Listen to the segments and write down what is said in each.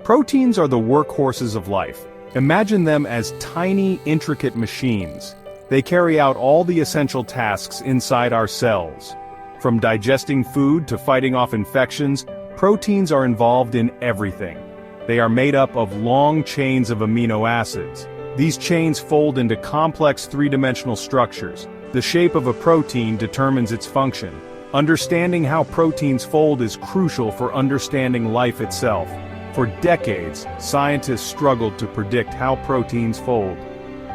Proteins are the workhorses of life. Imagine them as tiny, intricate machines. They carry out all the essential tasks inside our cells. From digesting food to fighting off infections, proteins are involved in everything. They are made up of long chains of amino acids. These chains fold into complex three-dimensional structures. The shape of a protein determines its function. Understanding how proteins fold is crucial for understanding life itself. For decades, scientists struggled to predict how proteins fold.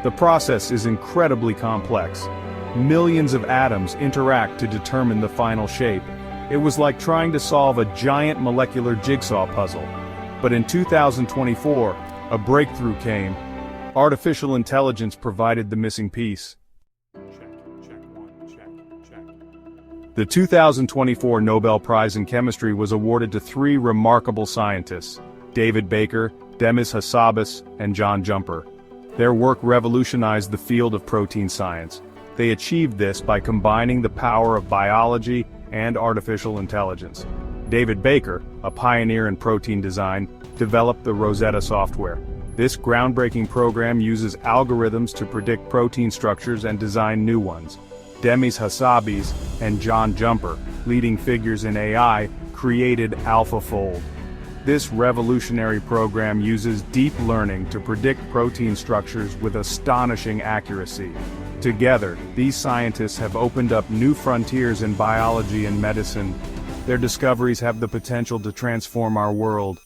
The process is incredibly complex. Millions of atoms interact to determine the final shape. It was like trying to solve a giant molecular jigsaw puzzle. But in 2024, a breakthrough came. Artificial intelligence provided the missing piece. The 2024 Nobel Prize in Chemistry was awarded to three remarkable scientists: David Baker, Demis Hassabis, and John Jumper. Their work revolutionized the field of protein science. They achieved this by combining the power of biology and artificial intelligence. David Baker, a pioneer in protein design, developed the Rosetta software. This groundbreaking program uses algorithms to predict protein structures and design new ones. Demis Hassabis and John Jumper, leading figures in AI, created AlphaFold. This revolutionary program uses deep learning to predict protein structures with astonishing accuracy. Together, these scientists have opened up new frontiers in biology and medicine. Their discoveries have the potential to transform our world.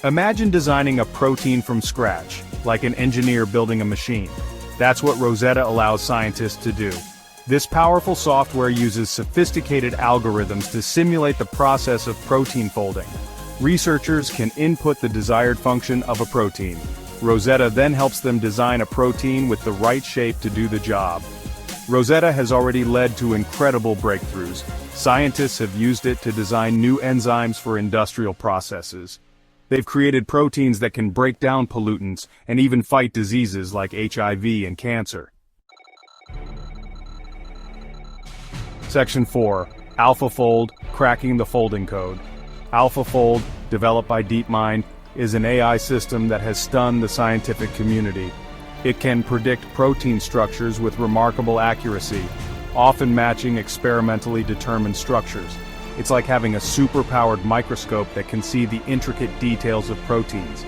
Imagine designing a protein from scratch, like an engineer building a machine. That's what Rosetta allows scientists to do. This powerful software uses sophisticated algorithms to simulate the process of protein folding. Researchers can input the desired function of a protein. Rosetta then helps them design a protein with the right shape to do the job. Rosetta has already led to incredible breakthroughs. Scientists have used it to design new enzymes for industrial processes. They've created proteins that can break down pollutants and even fight diseases like HIV and cancer. Section 4. AlphaFold, Cracking the Folding Code. AlphaFold, developed by DeepMind, is an AI system that has stunned the scientific community. It can predict protein structures with remarkable accuracy, often matching experimentally determined structures. It's like having a super-powered microscope that can see the intricate details of proteins.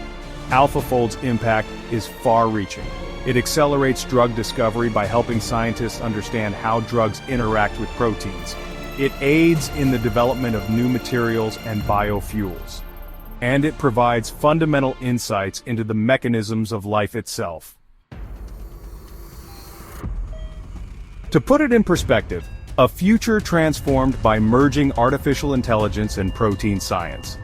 AlphaFold's impact is far-reaching. It accelerates drug discovery by helping scientists understand how drugs interact with proteins. It aids in the development of new materials and biofuels. And it provides fundamental insights into the mechanisms of life itself. To put it in perspective, a future transformed by merging artificial intelligence and protein science.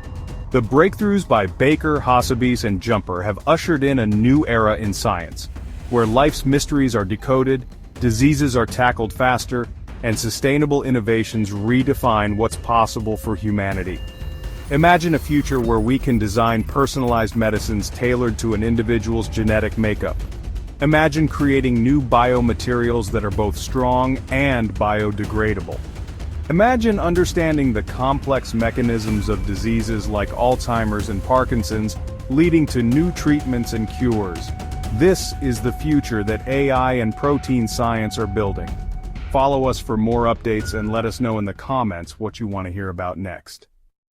The breakthroughs by Baker, Hassabis, and Jumper have ushered in a new era in science, where life's mysteries are decoded, diseases are tackled faster, and sustainable innovations redefine what's possible for humanity. Imagine a future where we can design personalized medicines tailored to an individual's genetic makeup. Imagine creating new biomaterials that are both strong and biodegradable. Imagine understanding the complex mechanisms of diseases like Alzheimer's and Parkinson's, leading to new treatments and cures. This is the future that AI and protein science are building. Follow us for more updates and let us know in the comments what you want to hear about next.